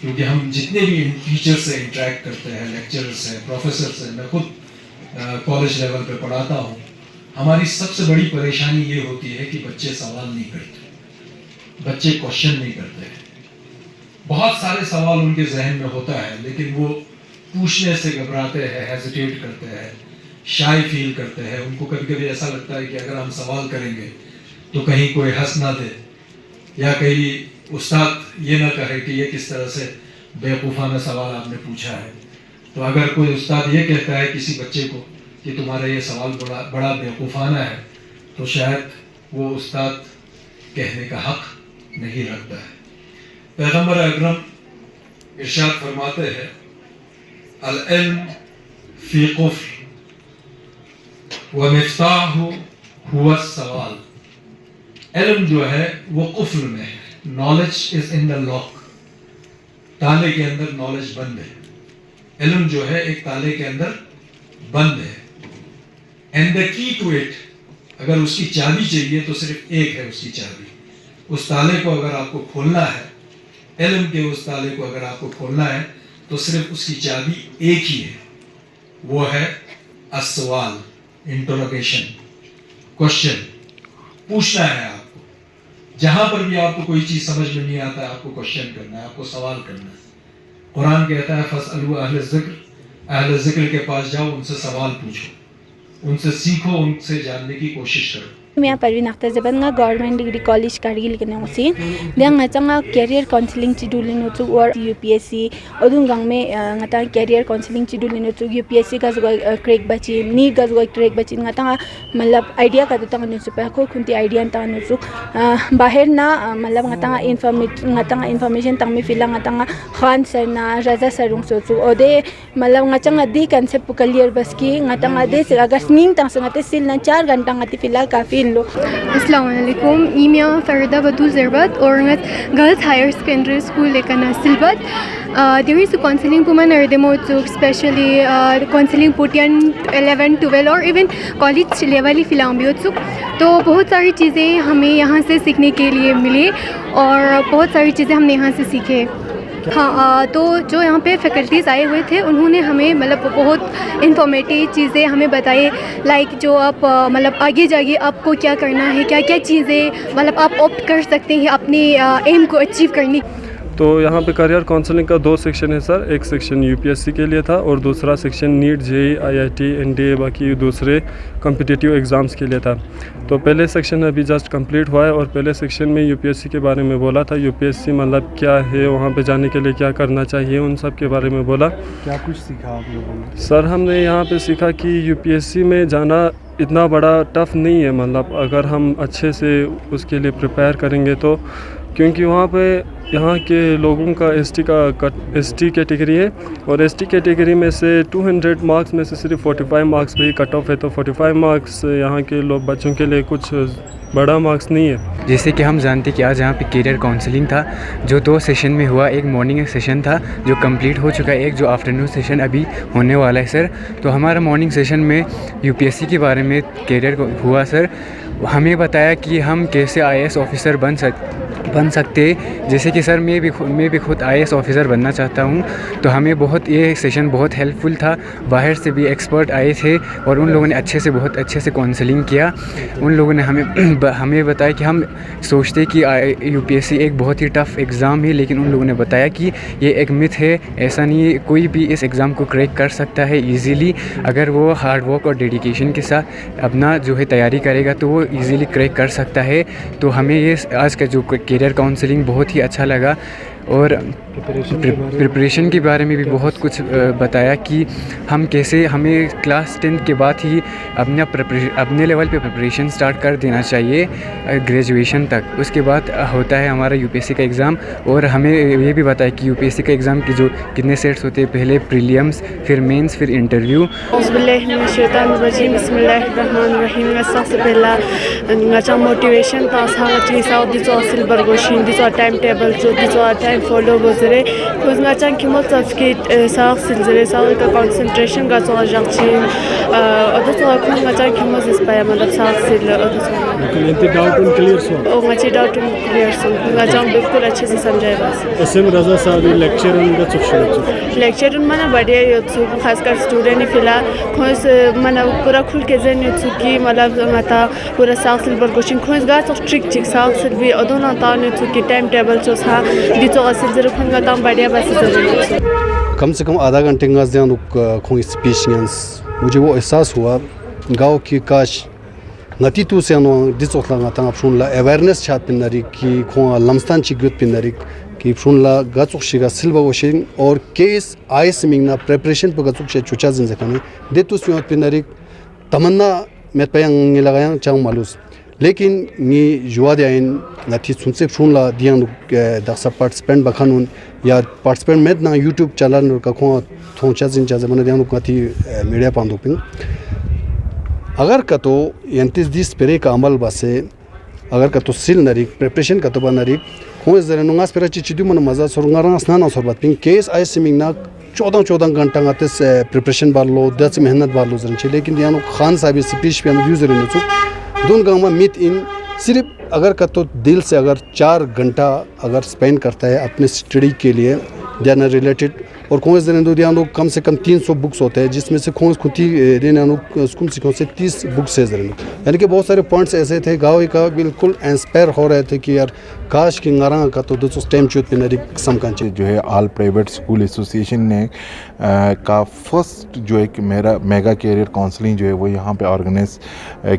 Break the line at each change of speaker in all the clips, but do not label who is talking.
क्योंकि हम जितने भी टीचर से इंटरेक्ट करते हैं, लेक्चरर्स हैं, प्रोफेसर हैं, मैं खुद कॉलेज लेवल पे पढ़ाता हूँ, हमारी सबसे बड़ी परेशानी ये होती है कि बच्चे सवाल नहीं करते, बच्चे क्वेश्चन नहीं करते। बहुत सारे सवाल उनके जहन में होता है लेकिन वो पूछने से घबराते हैं, हेजिटेट करते हैं, शाय फील करते हैं। उनको कभी कभी ऐसा लगता है कि अगर हम सवाल करेंगे तो कहीं कोई हंस ना दे या कहीं उस्ताद ये ना कहे कि ये किस तरह से बेवकूफ़ाना सवाल आपने पूछा है। तो अगर कोई उस्ताद ये कहता है किसी बच्चे को कि तुम्हारा ये सवाल बड़ा बेवकूफ़ाना है तो शायद वो उस्ताद कहने का हक नहीं रखता है। पैगंबर अकरम इरशाद फरमाते हैं अल इल्म फी कुफ्र व मिफ्ताहु हुवा सवाल। इल्म जो है वो कुफ्र में है, knowledge is in the lock, ताले के अंदर नॉलेज बंद है। इल्म जो है एक ताले के अंदर बंद है। And the key to it, अगर उसकी चाबी चाहिए तो सिर्फ एक है उसकी चाबी। उस ताले को अगर आपको खोलना है, इल्म के उस ताले को अगर आपको खोलना है तो सिर्फ उसकी चाबी एक ही है, वो है अस्सवाल, इंटरोगेशन, क्वेश्चन। पूछना है आपको, जहां पर भी आपको कोई चीज समझ में नहीं आता है आपको क्वेश्चन करना है, आपको सवाल करना है। कुरान कहता है फसअलू अहले ज़िक्र, अहले ज़िक्र के पास जाओ, उनसे सवाल पूछो, उनसे सीखो, उनसे जानने की कोशिश करो।
मैं परवीन अख्तर जबन nga government degree college kargil kena ngosi dang nga changa career counseling chidulin chu or UPSC odung gang me nga ta career counseling chidulin chu UPSC ka zo crack bachi ni ga zo crack bachi nga ta matlab idea ka ta nu chu pa ko khunti idea ta nu chu bahir na matlab nga ta information tang me filang nga ta Khan sir na Raza sarung so chu ode matlab nga changa di concept clear bas ki nga ta de se agas ning tang sa te sil na 4 घंटा nga ti filal kafi
अस्सलामुअलैकुम ईमिया फरीदा बतू ज़रबत और girls higher secondary school लेकर सिलबत there is a counseling women are demo to especially counseling पुटियन 11 12 और even college level ही फिलहाल भी तो बहुत सारी चीज़ें हमें यहाँ से सीखने के लिए मिली और बहुत सारी चीज़ें हमने यहाँ से सीखे। हाँ, तो जो यहाँ पे फैकल्टीज़ आए हुए थे उन्होंने हमें मतलब बहुत इन्फॉर्मेटिव चीज़ें हमें बताई, लाइक जो आप मतलब आगे जाइए आपको क्या करना है, क्या क्या चीज़ें मतलब आप ऑप्ट कर सकते हैं अपने एम को अचीव करने।
तो यहाँ पे करियर काउंसलिंग का 2 सेक्शन है सर। एक सेक्शन यूपीएससी के लिए था और दूसरा section NEET, JEE, IIT, NDA, बाकी दूसरे कॉम्पिटिटिव एग्ज़ाम्स के लिए था। तो पहले सेक्शन अभी जस्ट कंप्लीट हुआ है और पहले सेक्शन में यूपीएससी के बारे में बोला था, यूपीएससी मतलब क्या है, वहाँ पे जाने के लिए क्या करना चाहिए, उन सब के बारे में बोला।
क्या कुछ सीखा आप लोगों ने?
सर हमने यहाँ पे सीखा कि यूपीएससी में जाना इतना बड़ा टफ़ नहीं है, मतलब अगर हम अच्छे से उसके लिए प्रिपेयर करेंगे तो, क्योंकि वहाँ पे यहाँ के लोगों का एसटी कैटेगरी है और एसटी कैटेगरी में से 200 मार्क्स में से सिर्फ 45 मार्क्स पे ही कट ऑफ है। तो 45 मार्क्स यहाँ के लोग बच्चों के लिए कुछ बड़ा मार्क्स नहीं है।
जैसे कि हम जानते कि आज यहाँ पे करियर काउंसलिंग था जो 2 सेशन में हुआ। एक मॉर्निंग सेशन था जो कंप्लीट हो चुका है, एक जो आफ्टरनून सेशन अभी होने वाला है सर। तो हमारा मॉर्निंग सेशन में यूपीएससी के बारे में करियर हुआ सर, हमें बताया कि हम कैसे IAS ऑफ़िसर बन सकते। जैसे कि सर मैं भी खुद IAS ऑफ़िसर बनना चाहता हूँ, तो हमें ये सेशन बहुत हेल्पफुल था। बाहर से भी एक्सपर्ट आए थे और उन लोगों ने बहुत अच्छे से काउंसलिंग किया। उन लोगों ने हमें बताया कि हम सोचते कि UPSC एक बहुत ही टफ़ एग्ज़ाम है, लेकिन उन लोगों ने बताया कि ये एक मिथ है, ऐसा नहीं है, कोई भी इस एग्ज़ाम को क्रैक कर सकता है ईज़िली। अगर वो हार्ड वर्क और डेडिकेशन के साथ अपना जो है तैयारी करेगा तो वो ईज़िली क्रैक कर सकता है। तो हमें ये आज का जो कैरियर काउंसलिंग बहुत ही अच्छा लगा और प्रिपरेशन के बारे में भी बहुत कुछ बताया कि हमें क्लास 10 के बाद ही अपने लेवल पे प्रिपरेशन स्टार्ट कर देना चाहिए ग्रेजुएशन तक। उसके बाद होता है हमारा UPSC का एग्ज़ाम। और हमें ये भी बताया कि UPSC का एग्ज़ाम की जो कितने सेट्स होते हैं, पहले प्रीलिम्स, फिर मेंस, फिर इंटरव्यू।
सबसे पहला मोटिवेशन सिल्वर गोशिन टाइम टेबल टाइम फॉलो गुजरे खुद किमो सबके साग सिलजरे साग का कंसंट्रेशन का चोला जंक्शन खुद किमो जिसपाया मतलब साग सिल
doubt clear so
doubt clear so बिल्कुल अच्छे से समझाए बस
SM रजा साहब
लेक्चर मना बढ़िया योत्सु खासकर स्टूडेंट फिलहाल खुद मना पूरा खुल के जन योत्सु की मतलब मता पूरा साग सिल्वर गोशिन खुद गा तो ट्रिक चिक साग सिल भी अदोना तान योत्सु की टाइम टेबल चो सा दिचो सिलजरे खुद गा ताम बढ़िया बस
कम से कम आधा घंटे का खोई स्पीच मुझे वो एहसास हुआ गाँव की काश नती तू से दिचोखला गाता अपना अवेयरनेस छात पिनरी की खो लमस्तान चिगुत पिनरी की फुनला गचुक शिगा सिल्वा वशिंग और केस IAS मिंगना प्रिपरेशन पर गचुक शे चुचा जिन जखाने दे तू सियोत पिनरी तमन्ना मेट पयंग लगाया चांग मालूस लेकिन नी जुआ दे आइन नती सुनसे फुनला दियांग दक्सा पार्टिसिपेंट बखानुन या पार्टिसिपेंट में ना YouTube चैनल का खो थोंचा जिन चाजे मन दियांग नती मीडिया पांदोपिंग अगर कतो यंतिस दिस पेरे का अमल बसे अगर कतो सिल नरी प्रिपरेशन कतो बा नरी खोज जरे नुंगास पेरा चिचिदु मन मजा सोरंगारा स्नान सोरबात पिंग केस IAS मिंगना 14 घंटा गाते प्रिपरेशन बार लो 10 मेहनत बार लो जरन लेकिन यानो खान साहब स्पीच पे यूजर ने चुक दोन गांव में मिट इन सिर्फ अगर कतो दिल से अगर 4 घंटा अगर स्पेंड करता है अपने स्टडी के लिए देना रिलेटेड और खोज देने कम से कम 300 बुक्स होते हैं जिसमें से खोज खुद ही देने स्कूल से 30 बुक्स है यानी कि बहुत सारे पॉइंट्स ऐसे थे गाँव का बिल्कुल इंस्पायर हो रहे थे कि यार काश कि नारा का तो दोस्तों स्टेम चूत पे नरी समकांच
जो है ऑल प्राइवेट स्कूल एसोसिएशन ने का फर्स्ट जो एक मेगा कैरियर काउंसलिंग जो है वो यहाँ पे ऑर्गेनाइज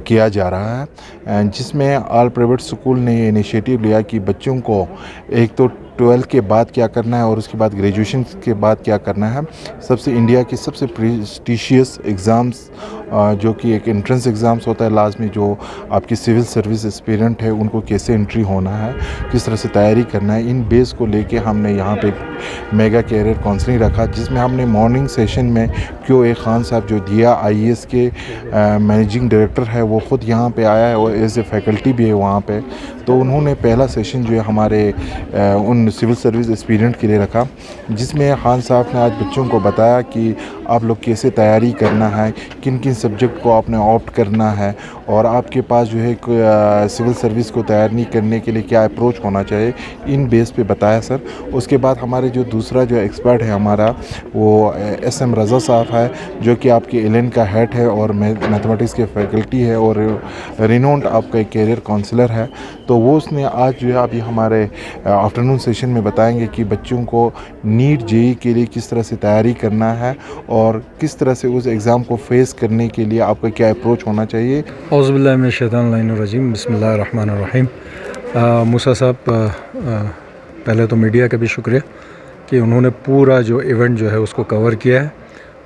किया जा रहा है जिसमें ऑल प्राइवेट स्कूल ने ये इनिशिएटिव लिया कि बच्चों को एक तो 12th के बाद क्या करना है और उसके बाद ग्रेजुएशन के बाद क्या करना है। सबसे इंडिया की सबसे प्रेस्टिशियस एग्ज़ाम्स जो कि एक एंट्रेंस एग्ज़ाम्स होता है लास्ट में जो आपकी सिविल सर्विस एस्पिरेंट है उनको कैसे एंट्री होना है, किस तरह से तैयारी करना है, इन बेस को लेके हमने यहाँ पे मेगा कैरियर काउंसलिंग रखा जिसमें हमने मॉर्निंग सेशन में QA खान साहब जो दिया IAS के मैनेजिंग डायरेक्टर है वो ख़ुद यहाँ पे आया है और एज ए फैकल्टी भी है वहाँ पे। तो उन्होंने पहला सेशन जो है हमारे उन सिविल सर्विस एस्पिरेंट के लिए रखा जिसमें खान साहब ने आज बच्चों को बताया कि आप लोग कैसे तैयारी करना है, किन किन सब्जेक्ट को आपने ऑप्ट करना है और आपके पास जो है सिविल सर्विस को तैयारी करने के लिए क्या अप्रोच होना चाहिए, इन बेस पे बताया सर। उसके बाद हमारे जो दूसरा जो एक्सपर्ट है हमारा वो SM रज़ा साहब है जो कि आपके LN का हेड है और मैथमेटिक्स के फैकल्टी है और रिनोन्ड आपका एक कैरियर काउंसलर है। तो वो उसने आज जो है अभी हमारे आफ्टरनून सेशन में बताएंगे कि बच्चों को नीट JEE के लिए किस तरह से तैयारी करना है और किस तरह से उस एग्ज़ाम को फेस करने के लिए आपका क्या अप्रोच होना चाहिए।
औज़ुबिल्लाहि मिनश शैतानिर रजीम बिस्मिल्लाहिर्रहमानिर्रहीम। मूसा साहब पहले तो मीडिया का भी शुक्रिया कि उन्होंने पूरा जो इवेंट जो है उसको कवर किया है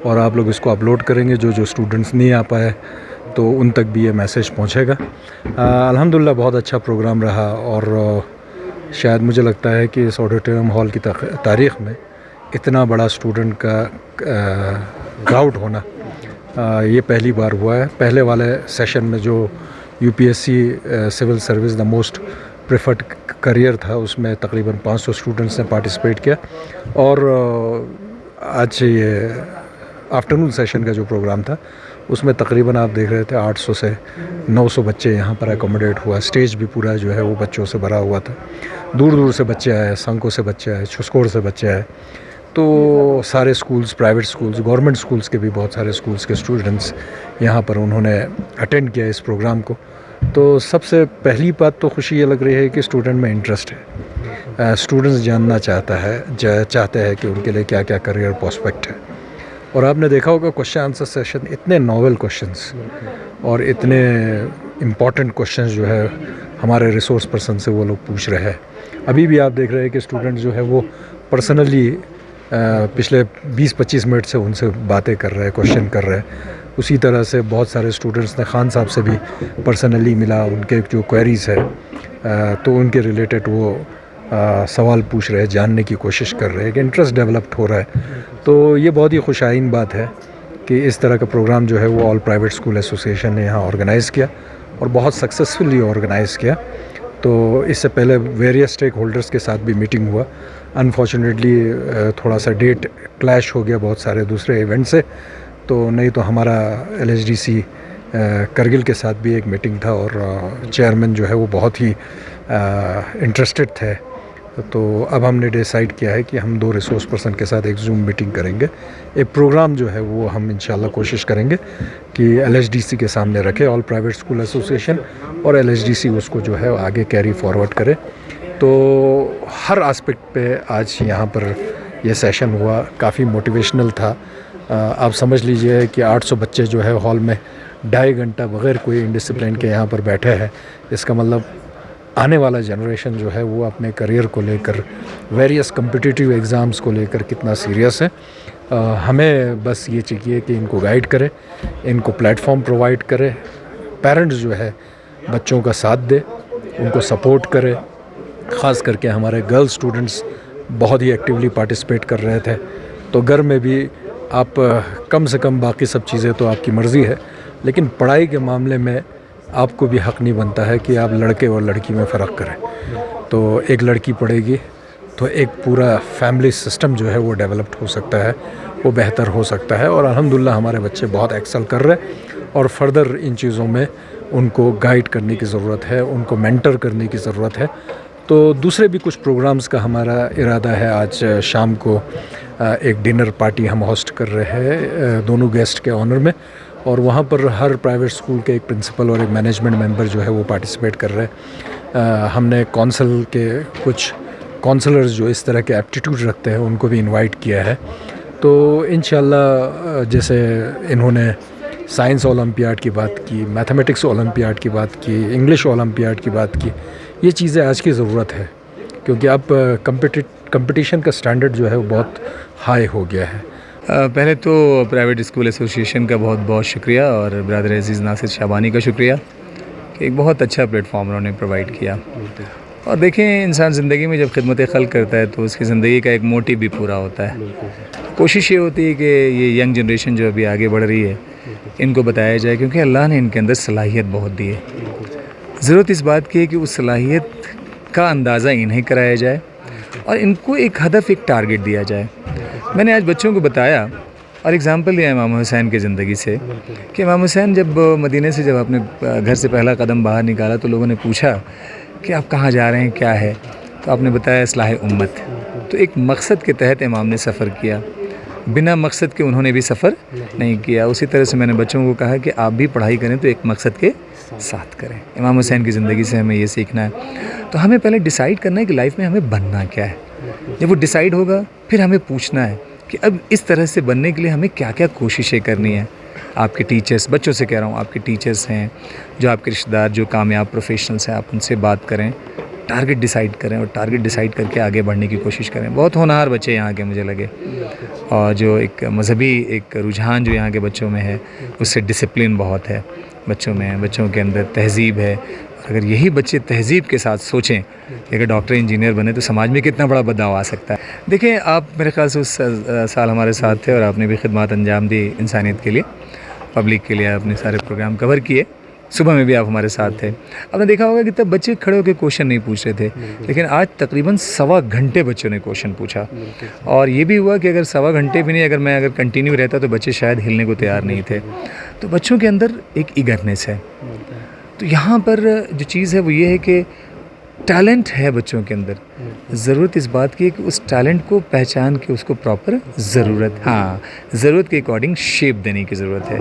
और आप लोग इसको अपलोड करेंगे। जो स्टूडेंट्स नहीं आ पाए तो उन तक भी ये मैसेज पहुंचेगा। अल्हम्दुलिल्लाह बहुत अच्छा प्रोग्राम रहा और शायद मुझे लगता है कि इस ऑडिटोरियम हॉल की तारीख़ में इतना बड़ा स्टूडेंट का क्राउड होना ये पहली बार हुआ है। पहले वाले सेशन में जो UPSC civil service the most preferred career था उसमें तकरीबन 500 स्टूडेंट्स ने पार्टिसिपेट किया और आज ये आफ्टरनून सेशन का जो प्रोग्राम था उसमें तकरीबन आप देख रहे थे 800 से 900 बच्चे यहाँ पर एकोमोडेट हुआ। स्टेज भी पूरा जो है वो बच्चों से भरा हुआ था। दूर दूर से बच्चे आए, संको से बच्चे आए, छुस्कोर से बच्चे आए। तो सारे schools, private schools, government schools के भी बहुत सारे स्कूल्स के स्टूडेंट्स यहाँ पर उन्होंने अटेंड किया इस प्रोग्राम को। तो सबसे पहली बात तो खुशी ये लग रही है कि स्टूडेंट में इंटरेस्ट है। स्टूडेंट्स जानना चाहते हैं कि उनके लिए क्या क्या करियर प्रोस्पेक्ट है। और आपने देखा होगा क्वेश्चन आंसर सेशन, इतने नॉवेल क्वेश्चंस और इतने इम्पॉर्टेंट क्वेश्चंस जो है हमारे रिसोर्स पर्सन से वो लोग पूछ रहे हैं। अभी भी आप देख रहे हैं कि स्टूडेंट जो है वो पर्सनली पिछले 20-25 मिनट से उनसे बातें कर रहे हैं, क्वेश्चन कर रहे हैं। उसी तरह से बहुत सारे स्टूडेंट्स ने खान साहब से भी पर्सनली मिला, उनके जो क्वेरीज़ है तो उनके रिलेटेड वो सवाल पूछ रहे हैं, जानने की कोशिश कर रहे हैं कि इंटरेस्ट डेवलप्ड हो रहा है। तो ये बहुत ही खुशाइन बात है कि इस तरह का प्रोग्राम जो है वो ऑल प्राइवेट स्कूल एसोसिएशन ने यहाँ ऑर्गेनाइज़ किया और बहुत सक्सेसफुली ऑर्गेनाइज़ किया। तो इससे पहले वेरियस स्टेक होल्डर्स के साथ भी मीटिंग हुआ। अनफॉर्चुनेटली थोड़ा सा डेट क्लैश हो गया बहुत सारे दूसरे इवेंट से, तो नहीं तो हमारा LHDC करगिल के साथ भी एक मीटिंग था और चेयरमैन जो है वो बहुत ही इंटरेस्टेड थे। तो अब हमने डिसाइड किया है कि हम 2 रिसोर्स पर्सन के साथ एक जूम मीटिंग करेंगे। एक प्रोग्राम जो है वो हम इंशाल्लाह कोशिश करेंगे कि LHDC के सामने रखें, ऑल प्राइवेट स्कूल एसोसिएशन, और LHDC उसको जो है आगे कैरी फॉरवर्ड करे। तो हर एस्पेक्ट पे आज यहाँ पर ये सेशन हुआ, काफ़ी मोटिवेशनल था। आप समझ लीजिए कि 800 बच्चे जो है हॉल में 2.5 घंटा बग़ैर कोई इंडिसिप्लिन के यहाँ पर बैठे हैं। इसका मतलब आने वाला जनरेशन जो है वो अपने करियर को लेकर, वेरियस कम्पिटिटिव एग्ज़ाम्स को लेकर कितना सीरियस है। हमें बस ये चाहिए कि इनको गाइड करें, इनको प्लेटफॉर्म प्रोवाइड करें, पेरेंट्स जो है बच्चों का साथ दे, उनको सपोर्ट करे। ख़ास करके हमारे गर्ल स्टूडेंट्स बहुत ही एक्टिवली पार्टिसिपेट कर रहे थे। तो घर में भी आप कम से कम, बाकी सब चीज़ें तो आपकी मर्ज़ी है, लेकिन पढ़ाई के मामले में आपको भी हक़ नहीं बनता है कि आप लड़के और लड़की में फ़र्क करें। तो एक लड़की पढ़ेगी तो एक पूरा फैमिली सिस्टम जो है वो डेवलप्ड हो सकता है, वो बेहतर हो सकता है। और अल्हम्दुलिल्लाह हमारे बच्चे बहुत एक्सेल कर रहे हैं और फर्दर इन चीज़ों में उनको गाइड करने की ज़रूरत है, उनको मेंटर करने की ज़रूरत है। तो दूसरे भी कुछ प्रोग्राम्स का हमारा इरादा है। आज शाम को एक डिनर पार्टी हम होस्ट कर रहे हैं दोनों गेस्ट के ऑनर में, और वहाँ पर हर प्राइवेट स्कूल के एक प्रिंसिपल और एक मैनेजमेंट मेंबर जो है वो पार्टिसिपेट कर रहे हैं। हमने कौंसल के कुछ काउंसलर्स जो इस तरह के एप्टीट्यूड रखते हैं उनको भी इनवाइट किया है। तो इंशाल्लाह जैसे इन्होंने साइंस ओलंपियाड की बात की, मैथमेटिक्स ओलंपियाड की बात की, इंग्लिश ओलंपियाड की बात की, ये चीज़ें आज की ज़रूरत है, क्योंकि अब कंपटीशन का स्टैंडर्ड जो है वो बहुत हाई हो गया है।
पहले तो प्राइवेट स्कूल एसोसिएशन का बहुत बहुत शुक्रिया और ब्रदर अजीज़ नासिर शाबानी का शुक्रिया कि एक बहुत अच्छा प्लेटफॉर्म उन्होंने प्रोवाइड किया। और देखें, इंसान ज़िंदगी में जब खिदमत खल्क़ करता है तो उसकी ज़िंदगी का एक मोटिव भी पूरा होता है। कोशिश ये होती है कि ये यंग जनरेशन जो अभी आगे बढ़ रही है इनको बताया जाए, क्योंकि अल्लाह ने इनके अंदर सलाहियत बहुत दी है। ज़रूरत इस बात की है कि उस सलाहियत का अंदाज़ा इन्हें कराया जाए और इनको एक हदफ, एक टारगेट दिया जाए। मैंने आज बच्चों को बताया और एग्ज़ाम्पल दिया इमाम हुसैन की ज़िंदगी से कि इमाम हुसैन जब मदीने से जब अपने घर से पहला कदम बाहर निकाला तो लोगों ने पूछा कि आप कहाँ जा रहे हैं, क्या है? तो आपने बताया इस्लाह उम्मत। तो एक मकसद के तहत इमाम ने सफ़र किया, बिना मकसद के उन्होंने भी सफ़र नहीं किया। उसी तरह से मैंने बच्चों को कहा कि आप भी पढ़ाई करें तो एक मकसद के साथ करें। इमाम हुसैन की ज़िंदगी से हमें ये सीखना है। तो हमें पहले डिसाइड करना है कि लाइफ में हमें बनना क्या है। जब वो डिसाइड होगा फिर हमें पूछना है कि अब इस तरह से बनने के लिए हमें क्या क्या कोशिशें करनी है। आपके टीचर्स, बच्चों से कह रहा हूँ, आपके टीचर्स हैं, जो आपके रिश्तेदार, जो कामयाब प्रोफेशनल्स हैं, आप उनसे बात करें, टारगेट डिसाइड करें और टारगेट डिसाइड करके आगे बढ़ने की कोशिश करें। बहुत होनहार बच्चे यहाँ के मुझे लगे, और जो एक मजहबी एक रुझान जो यहाँ के बच्चों में है उससे डिसिप्लिन बहुत है बच्चों में, बच्चों के अंदर तहज़ीब है। अगर यही बच्चे तहज़ीब के साथ सोचें कि अगर डॉक्टर इंजीनियर बने तो समाज में कितना बड़ा बदलाव आ सकता है। देखिए, आप मेरे ख्याल से उस साल हमारे साथ थे और आपने भी खिदमत अंजाम दी इंसानियत के लिए, पब्लिक के लिए आपने सारे प्रोग्राम कवर किए। सुबह में भी आप हमारे साथ थे। आपने देखा होगा कि तब बच्चे खड़े होकर क्वेश्चन नहीं पूछ रहे थे, लेकिन आज तकरीबन 1.25 घंटे बच्चों ने क्वेश्चन पूछा। और ये भी हुआ कि अगर 1.25 घंटे भी नहीं, अगर मैं कंटिन्यू रहता तो बच्चे शायद हिलने को तैयार नहीं थे। तो बच्चों के अंदर एक ईगरनेस है। तो यहाँ पर जो चीज़ है वो ये है कि टैलेंट है बच्चों के अंदर, ज़रूरत इस बात की है कि उस टैलेंट को पहचान के उसको प्रॉपर ज़रूरत के अकॉर्डिंग शेप देने की ज़रूरत है।